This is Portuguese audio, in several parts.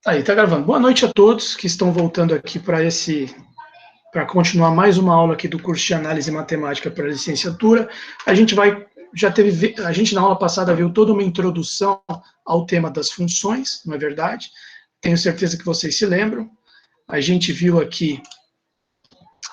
Aí, tá gravando. Boa noite a todos que estão voltando aqui para continuar mais uma aula aqui do curso de análise matemática para a licenciatura. A gente na aula passada viu toda uma introdução ao tema das funções, não é verdade? Tenho certeza que vocês se lembram. A gente viu aqui,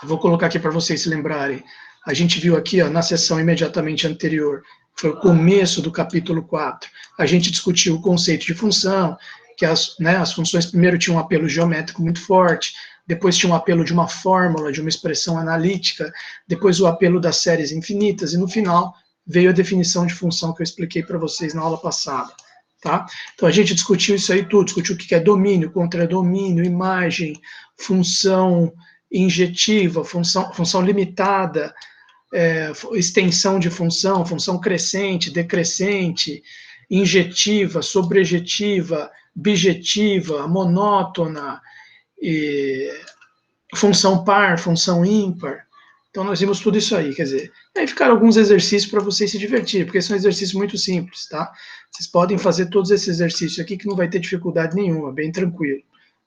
vou colocar aqui para vocês se lembrarem, a gente viu aqui, ó, na sessão imediatamente anterior, foi o começo do capítulo 4, a gente discutiu o conceito de função, que as funções primeiro tinham um apelo geométrico muito forte, depois tinha um apelo de uma fórmula, de uma expressão analítica, depois o apelo das séries infinitas, e no final veio a definição de função que eu expliquei para vocês na aula passada. Tá? Então a gente discutiu isso aí tudo, discutiu o que é domínio, contradomínio, imagem, função injetiva, função limitada, extensão de função, função crescente, decrescente, injetiva, sobrejetiva, bijetiva, monótona, função par, função ímpar. Então nós vimos tudo isso aí, quer dizer, aí ficaram alguns exercícios para vocês se divertirem, porque são exercícios muito simples, tá? Vocês podem fazer todos esses exercícios aqui que não vai ter dificuldade nenhuma, bem tranquilo,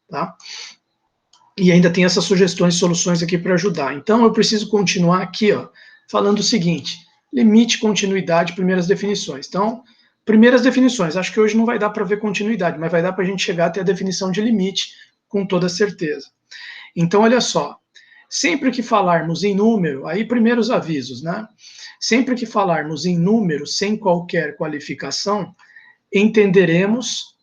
tá? E ainda tem essas sugestões e soluções aqui para ajudar. Então eu preciso continuar aqui, ó, falando o seguinte: limite, continuidade, primeiras definições. Então, primeiras definições, acho que hoje não vai dar para ver continuidade, mas vai dar para a gente chegar até a definição de limite com toda certeza. Então, olha só, sempre que falarmos em número, aí primeiros avisos, né? Sempre que falarmos em número sem qualquer qualificação, entenderemos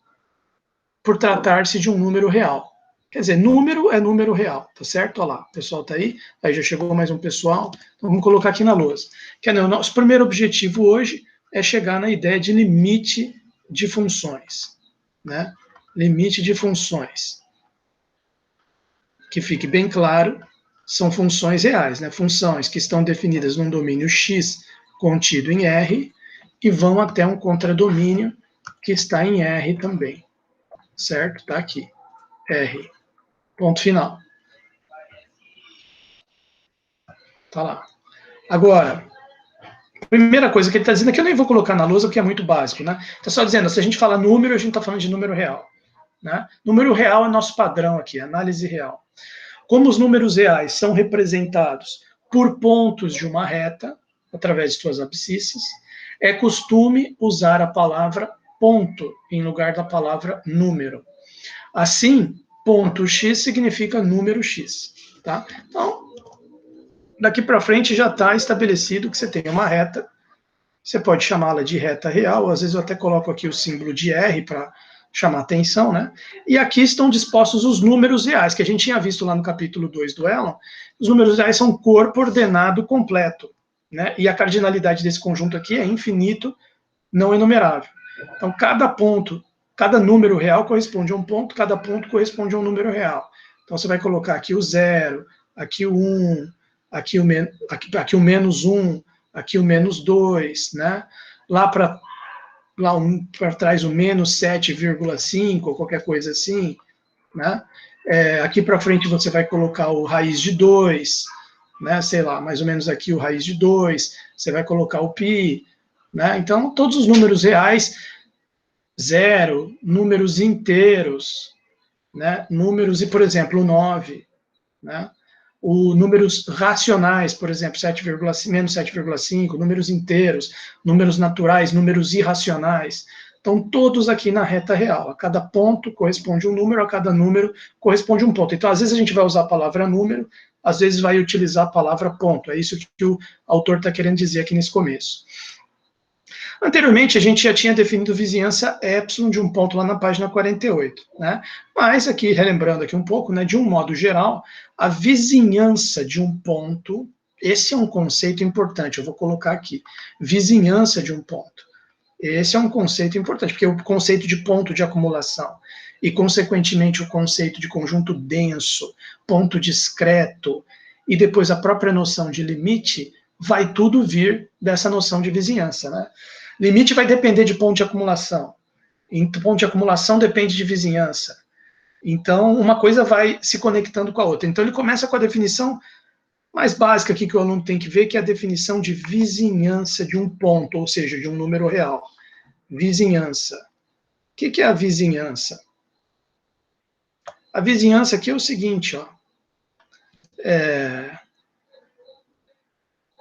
por tratar-se de um número real. Quer dizer, número é número real, tá certo? Olha lá, o pessoal tá aí já chegou mais um pessoal, então vamos colocar aqui na lousa. Que o nosso primeiro objetivo hoje é chegar na ideia de limite de funções, né? Limite de funções. Que fique bem claro, são funções reais, né? Funções que estão definidas num domínio X contido em R e vão até um contradomínio que está em R também, certo? Tá aqui, R. Ponto final. Tá lá. Agora, primeira coisa que ele está dizendo aqui, eu nem vou colocar na lousa porque é muito básico, né? Está só dizendo, se a gente fala número, a gente está falando de número real. Né? Número real é nosso padrão aqui, análise real. Como os números reais são representados por pontos de uma reta, através de suas abscissas, é costume usar a palavra ponto em lugar da palavra número. Assim, ponto X significa número X. Tá? Então, daqui para frente já está estabelecido que você tem uma reta, você pode chamá-la de reta real, às vezes eu até coloco aqui o símbolo de R para chamar atenção, né? E aqui estão dispostos os números reais, que a gente tinha visto lá no capítulo 2 do Elon. Os números reais são corpo ordenado completo, né? E a cardinalidade desse conjunto aqui é infinito, não enumerável. Então, cada ponto, cada número real corresponde a um ponto, cada ponto corresponde a um número real. Então, você vai colocar aqui o 0, aqui o 1, aqui o menos 1, aqui o menos 2, né? Lá para trás o menos 7,5, ou qualquer coisa assim, né? Aqui para frente você vai colocar o raiz de 2, né? Sei lá, mais ou menos aqui o raiz de 2, você vai colocar o π, né? Então, todos os números reais, zero, números inteiros, né? Números, e por exemplo, o 9, né? Números racionais, por exemplo, menos 7,5, números inteiros, números naturais, números irracionais. Então, todos aqui na reta real. A cada ponto corresponde um número, a cada número corresponde um ponto. Então, às vezes a gente vai usar a palavra número, às vezes vai utilizar a palavra ponto. É isso que o autor está querendo dizer aqui nesse começo. Anteriormente, a gente já tinha definido vizinhança epsilon de um ponto lá na página 48, né? Mas aqui, relembrando aqui um pouco, né, de um modo geral, a vizinhança de um ponto, esse é um conceito importante, eu vou colocar aqui, vizinhança de um ponto. Esse é um conceito importante, porque o conceito de ponto de acumulação e, consequentemente, o conceito de conjunto denso, ponto discreto, e depois a própria noção de limite, vai tudo vir dessa noção de vizinhança, né? Limite vai depender de ponto de acumulação. Ponto de acumulação depende de vizinhança. Então, uma coisa vai se conectando com a outra. Então, ele começa com a definição mais básica aqui que o aluno tem que ver, que é a definição de vizinhança de um ponto, ou seja, de um número real. Vizinhança. O que é a vizinhança? A vizinhança aqui é o seguinte, ó.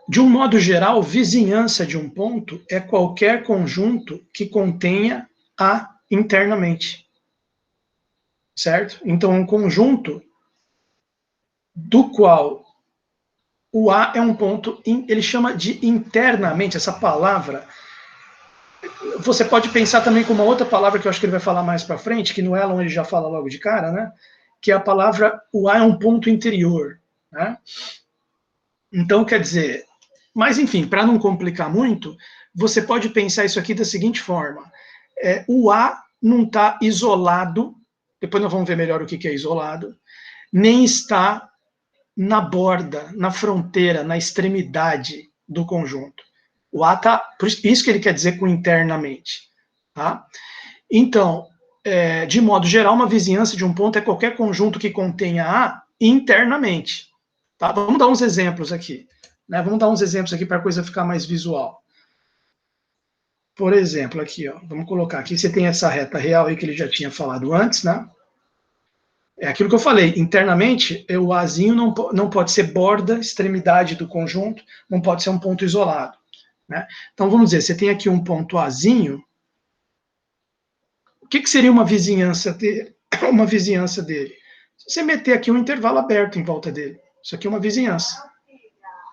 De um modo geral, vizinhança de um ponto é qualquer conjunto que contenha A internamente. Certo? Então, um conjunto do qual o A é um ponto, ele chama de internamente, essa palavra, você pode pensar também com uma outra palavra que eu acho que ele vai falar mais para frente, que no Elon ele já fala logo de cara, né? Que é a palavra, o A é um ponto interior, né? Então, quer dizer, mas enfim, para não complicar muito, você pode pensar isso aqui da seguinte forma, o A não está isolado, depois nós vamos ver melhor o que é isolado, nem está na borda, na fronteira, na extremidade do conjunto. O A está, por isso que ele quer dizer com internamente. Tá? Então, de modo geral, uma vizinhança de um ponto é qualquer conjunto que contenha A internamente. Tá? Vamos dar uns exemplos aqui. Né? Vamos dar uns exemplos aqui para a coisa ficar mais visual. Por exemplo, aqui, ó, vamos colocar aqui, você tem essa reta real aí que ele já tinha falado antes, né? É aquilo que eu falei, internamente, o Azinho não pode ser borda, extremidade do conjunto, não pode ser um ponto isolado. Né? Então, vamos dizer, você tem aqui um ponto Azinho, o que seria uma vizinhança dele? Uma vizinhança dele? Se você meter aqui um intervalo aberto em volta dele, isso aqui é uma vizinhança.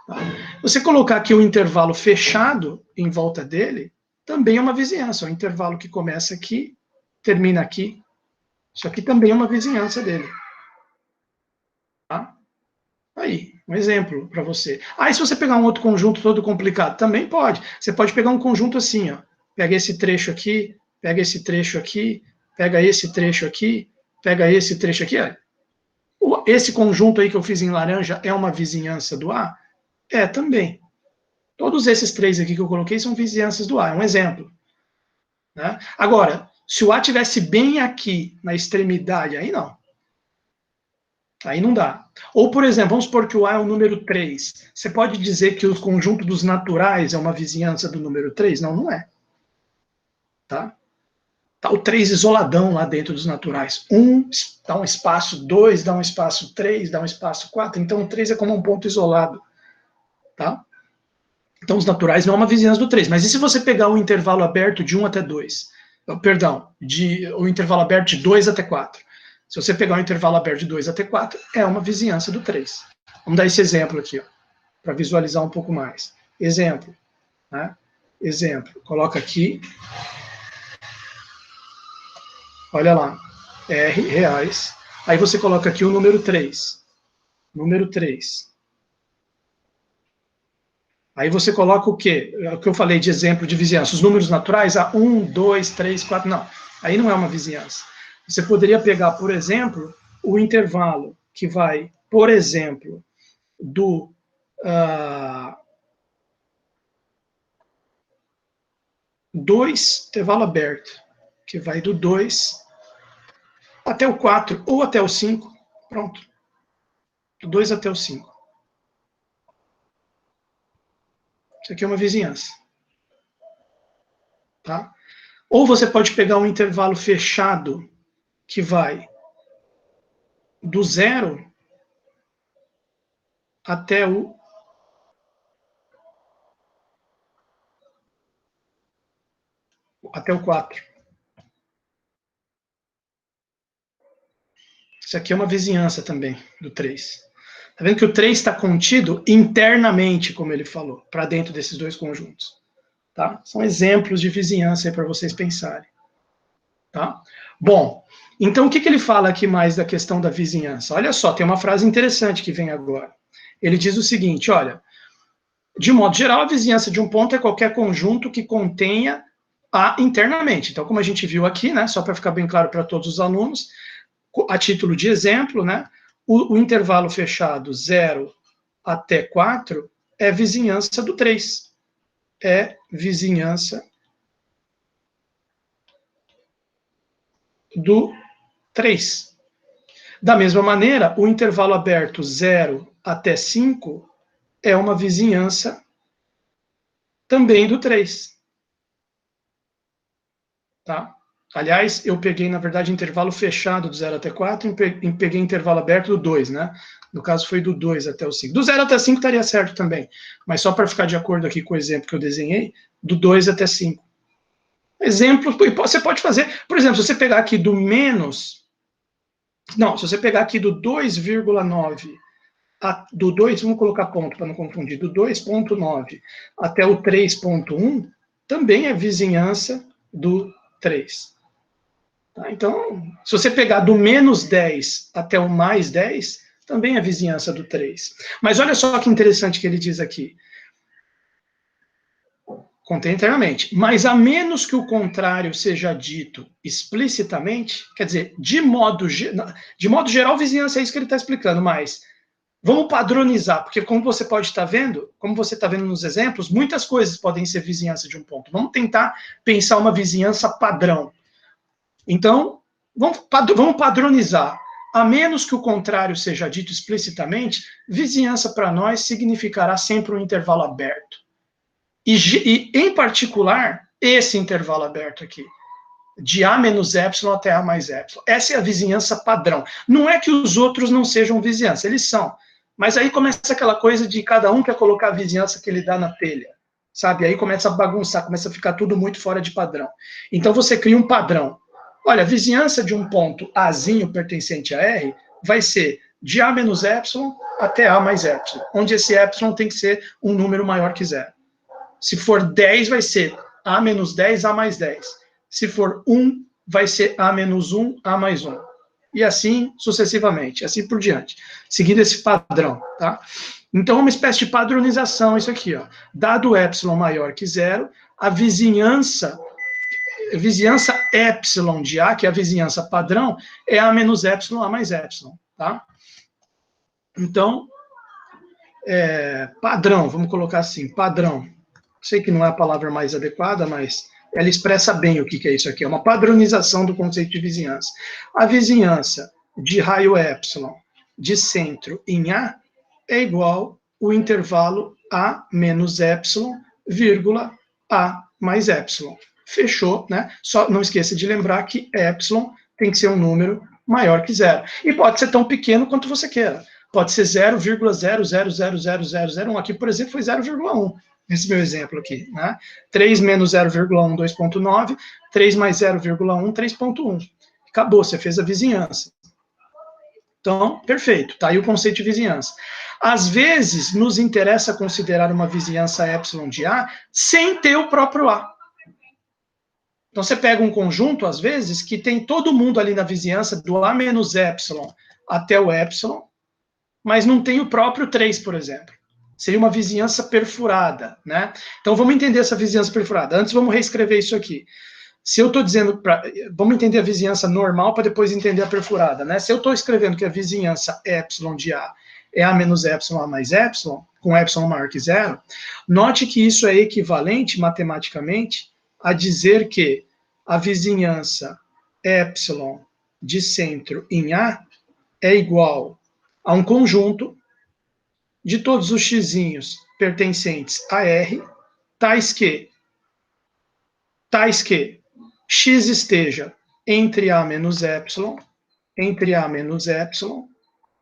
Tá? Você colocar aqui um intervalo fechado em volta dele, também é uma vizinhança, um intervalo que começa aqui, termina aqui, isso aqui também é uma vizinhança dele. Tá? Aí, um exemplo para você. Aí, se você pegar um outro conjunto todo complicado, também pode. Você pode pegar um conjunto assim, ó. Pega esse trecho aqui, pega esse trecho aqui, pega esse trecho aqui, pega esse trecho aqui. Ó. Esse conjunto aí que eu fiz em laranja é uma vizinhança do A? É, também. Todos esses três aqui que eu coloquei são vizinhanças do A, é um exemplo. Né? Agora, se o A tivesse bem aqui, na extremidade, aí não. Aí não dá. Ou, por exemplo, vamos supor que o A é o número 3. Você pode dizer que o conjunto dos naturais é uma vizinhança do número 3? Não, não é. Tá? Tá o 3 isoladão lá dentro dos naturais. 1 dá um espaço, 2 dá um espaço, 3 dá um espaço, 4. Então o 3 é como um ponto isolado. Tá? Então os naturais não é uma vizinhança do 3. Mas e se você pegar o intervalo aberto de 1 até 2? Perdão, o intervalo aberto de 2 até 4. Se você pegar um intervalo aberto de 2 até 4, é uma vizinhança do 3. Vamos dar esse exemplo aqui, para visualizar um pouco mais. Exemplo. Né? Exemplo. Coloca aqui. Olha lá. R reais. Aí você coloca aqui o número 3. Número 3. Aí você coloca o quê? É o que eu falei de exemplo de vizinhança. Os números naturais, 1, 2, 3, 4. Não. Aí não é uma vizinhança. Você poderia pegar, por exemplo, o intervalo que vai, por exemplo, do 2, intervalo aberto, que vai do 2 até o 4 ou até o 5. Pronto. Do 2 até o 5. Isso aqui é uma vizinhança. Tá? Ou você pode pegar um intervalo fechado que vai do 0 até o até o 4. Isso aqui é uma vizinhança também do 3. Tá vendo que o 3 está contido internamente, como ele falou, para dentro desses dois conjuntos. Tá? São exemplos de vizinhança aí para vocês pensarem. Tá? Bom, então o que ele fala aqui mais da questão da vizinhança? Olha só, tem uma frase interessante que vem agora. Ele diz o seguinte, olha, de modo geral, a vizinhança de um ponto é qualquer conjunto que contenha A internamente. Então, como a gente viu aqui, né, só para ficar bem claro para todos os alunos, a título de exemplo, né, o intervalo fechado 0 até 4 é vizinhança do 3. É vizinhança do 3. Da mesma maneira, o intervalo aberto 0 até 5 é uma vizinhança também do 3. Tá? Aliás, eu peguei, na verdade, intervalo fechado do 0 até 4 e peguei intervalo aberto do 2, né? No caso, foi do 2 até o 5. Do 0 até 5 estaria certo também, mas só para ficar de acordo aqui com o exemplo que eu desenhei, do 2 até 5. Exemplo, você pode fazer, por exemplo, se você pegar aqui do menos... Não, se você pegar aqui do 2,9 do 2, vamos colocar ponto para não confundir, do 2,9 até o 3,1, também é vizinhança do 3. Tá? Então, se você pegar do menos 10 até o mais 10, também é vizinhança do 3. Mas olha só que interessante que ele diz aqui. Contém inteiramente. Mas a menos que o contrário seja dito explicitamente, quer dizer, de modo geral, vizinhança é isso que ele está explicando, mas vamos padronizar, porque como você pode estar vendo, como você está vendo nos exemplos, muitas coisas podem ser vizinhança de um ponto. Vamos tentar pensar uma vizinhança padrão. Então, vamos padronizar. A menos que o contrário seja dito explicitamente, vizinhança para nós significará sempre um intervalo aberto. E em particular, esse intervalo aberto aqui, de A menos epsilon até A mais epsilon. Essa é a vizinhança padrão. Não é que os outros não sejam vizinhança, eles são. Mas aí começa aquela coisa de cada um quer colocar a vizinhança que ele dá na telha. Sabe? Aí começa a bagunçar, começa a ficar tudo muito fora de padrão. Então você cria um padrão. Olha, a vizinhança de um ponto Azinho pertencente a R vai ser de A menos epsilon até A mais epsilon, onde esse epsilon tem que ser um número maior que 0. Se for 10, vai ser A menos 10, A mais 10. Se for 1, vai ser A menos 1, A mais 1. E assim sucessivamente, assim por diante. Seguindo esse padrão, tá? Então, é uma espécie de padronização isso aqui, ó. Dado epsilon maior que 0, a vizinhança epsilon de A, que é a vizinhança padrão, é A menos epsilon, A mais epsilon, tá? Então, padrão, vamos colocar assim, padrão. Sei que não é a palavra mais adequada, mas ela expressa bem o que é isso aqui. É uma padronização do conceito de vizinhança. A vizinhança de raio epsilon de centro em A é igual ao intervalo A menos epsilon, vírgula, A mais epsilon. Fechou, né? Só não esqueça de lembrar que epsilon tem que ser um número maior que 0. E pode ser tão pequeno quanto você queira. Pode ser 0,0000001. Aqui, por exemplo, foi 0,1. Esse meu exemplo aqui, né? 3 menos 0,1, 2,9. 3 mais 0,1, 3,1. Acabou, você fez a vizinhança. Então, perfeito, tá aí o conceito de vizinhança. Às vezes, nos interessa considerar uma vizinhança epsilon de A sem ter o próprio A. Então, você pega um conjunto, às vezes, que tem todo mundo ali na vizinhança do A menos epsilon até o epsilon, mas não tem o próprio 3, por exemplo. Seria uma vizinhança perfurada, né? Então, vamos entender essa vizinhança perfurada. Antes, vamos reescrever isso aqui. Se eu estou dizendo, vamos entender a vizinhança normal para depois entender a perfurada, né? Se eu estou escrevendo que a vizinhança epsilon de A é A menos epsilon, A mais epsilon, com epsilon maior que 0, note que isso é equivalente, matematicamente, a dizer que a vizinhança epsilon de centro em A é igual a um conjunto de todos os xzinhos pertencentes a R, tais que x esteja entre A menos epsilon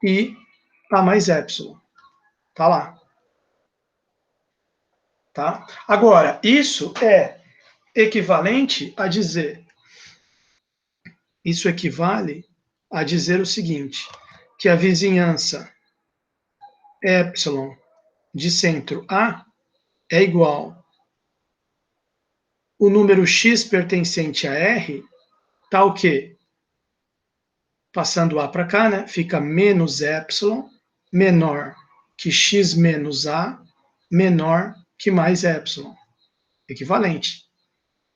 e A mais epsilon. Tá lá. Tá? Agora, isso é equivalente a dizer, isso equivale a dizer o seguinte, que a vizinhança epsilon de centro A é igual o número x pertencente a R, tal que, passando A para cá, né, fica menos epsilon menor que x menos A menor que mais epsilon. Equivalente.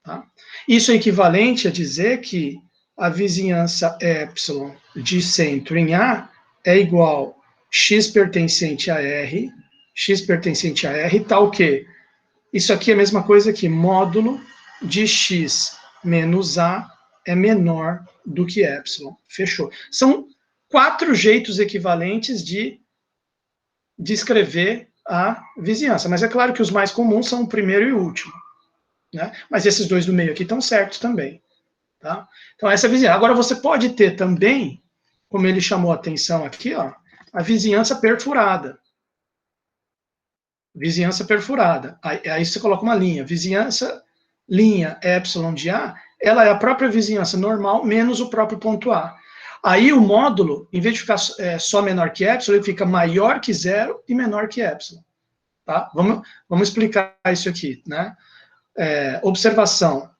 Tá? Isso é equivalente a dizer que a vizinhança epsilon de centro em A é igual x pertencente a R, tal que isso aqui é a mesma coisa que módulo de x menos A é menor do que epsilon. Fechou. São 4 jeitos equivalentes de descrever a vizinhança. Mas é claro que os mais comuns são o primeiro e o último. Né? Mas esses dois do meio aqui estão certos também. Tá? Então, essa é a vizinhança. Agora, você pode ter também, como ele chamou a atenção aqui, ó, a vizinhança perfurada. Vizinhança perfurada. Aí você coloca uma linha. Vizinhança, linha epsilon de A, ela é a própria vizinhança normal menos o próprio ponto A. Aí o módulo, em vez de ficar só menor que epsilon, ele fica maior que zero e menor que epsilon. Tá? Vamos explicar isso aqui. Né? Observação.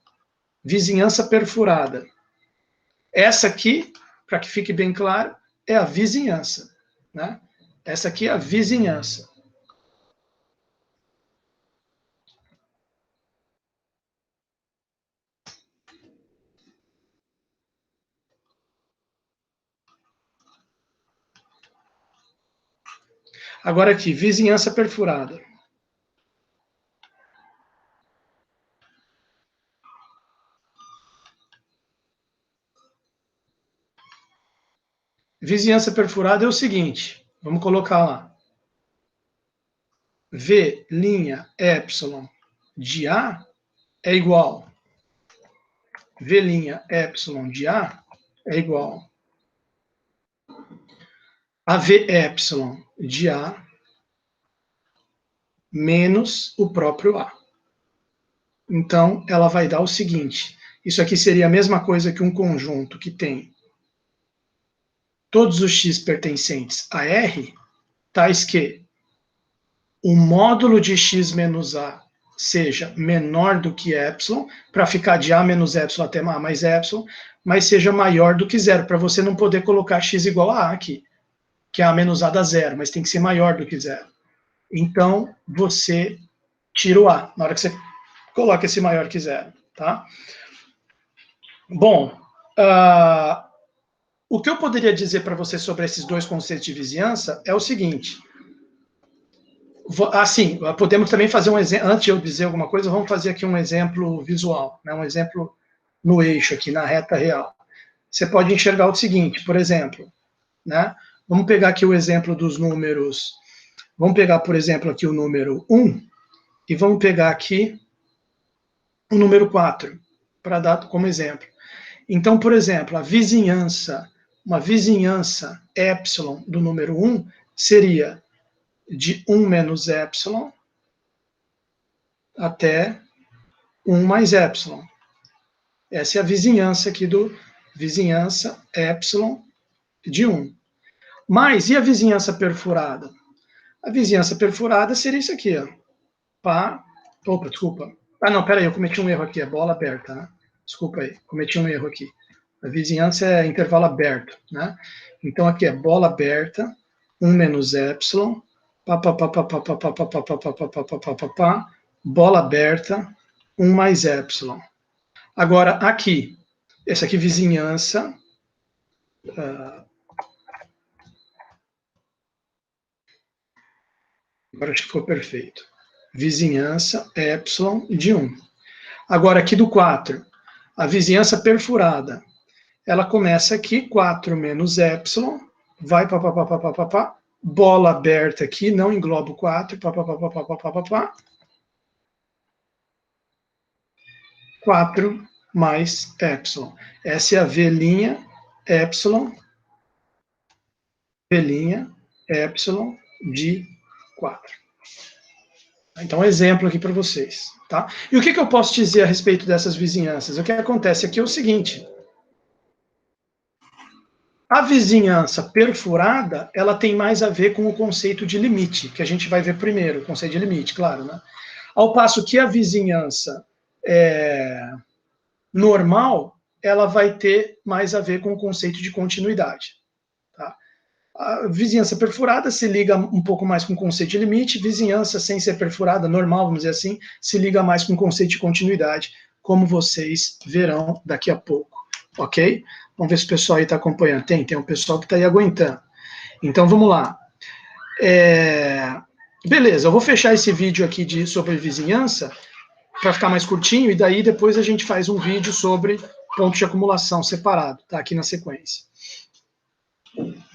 Vizinhança perfurada. Essa aqui, para que fique bem claro, é a vizinhança. Né? Essa aqui é a vizinhança. Agora aqui, vizinhança perfurada. Vizinhança perfurada é o seguinte, vamos colocar lá. V' epsilon de A é igual. V' epsilon de A é igual a V' epsilon de A menos o próprio A. Então, ela vai dar o seguinte, isso aqui seria a mesma coisa que um conjunto que tem todos os x pertencentes a R, tais que o módulo de x menos A seja menor do que epsilon, para ficar de A menos epsilon até A mais epsilon, mas seja maior do que zero, para você não poder colocar x igual a A aqui, que é A menos A dá zero, mas tem que ser maior do que zero. Então, você tira o A, na hora que você coloca esse maior que zero, tá? Bom, o que eu poderia dizer para você sobre esses dois conceitos de vizinhança é o seguinte. Assim, podemos também fazer um exemplo, antes de eu dizer alguma coisa, vamos fazer aqui um exemplo visual, né? Um exemplo no eixo aqui, na reta real. Você pode enxergar o seguinte, por exemplo, né? Vamos pegar aqui o exemplo dos números, vamos pegar, por exemplo, aqui o número 1, e vamos pegar aqui o número 4, para dar como exemplo. Então, por exemplo, a vizinhança, uma vizinhança epsilon do número 1 seria de 1 menos epsilon até 1 mais epsilon. Essa é a vizinhança aqui do vizinhança epsilon de 1. Mas, e a vizinhança perfurada? A vizinhança perfurada seria isso aqui, ó. Opa, desculpa. Ah, não, peraí, eu cometi um erro aqui, é bola aberta, né? Desculpa aí, cometi um erro aqui. A vizinhança é intervalo aberto, né? Então aqui é bola aberta, 1 menos epsilon, bola aberta, 1 mais epsilon. Agora aqui, essa aqui vizinhança, agora acho que ficou perfeito. Vizinhança epsilon de 1. Agora aqui do 4, a vizinhança perfurada. Ela começa aqui, 4 menos epsilon, vai bola aberta aqui, não engloba o 4, 4 mais epsilon. Essa é a V' epsilon, V' epsilon de 4. Então, um exemplo aqui para vocês. Tá? E o que eu posso dizer a respeito dessas vizinhanças? O que acontece aqui é o seguinte. A vizinhança perfurada, ela tem mais a ver com o conceito de limite, que a gente vai ver primeiro, o conceito de limite, claro, né? Ao passo que a vizinhança normal, ela vai ter mais a ver com o conceito de continuidade. Tá? A vizinhança perfurada se liga um pouco mais com o conceito de limite, vizinhança sem ser perfurada, normal, vamos dizer assim, se liga mais com o conceito de continuidade, como vocês verão daqui a pouco, ok? Vamos ver se o pessoal aí está acompanhando. Tem um pessoal que está aí aguentando. Então, vamos lá. Beleza, eu vou fechar esse vídeo aqui sobre vizinhança, para ficar mais curtinho, e daí depois a gente faz um vídeo sobre pontos de acumulação separado, tá? Aqui na sequência.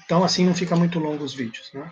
Então, assim não fica muito longo os vídeos, né?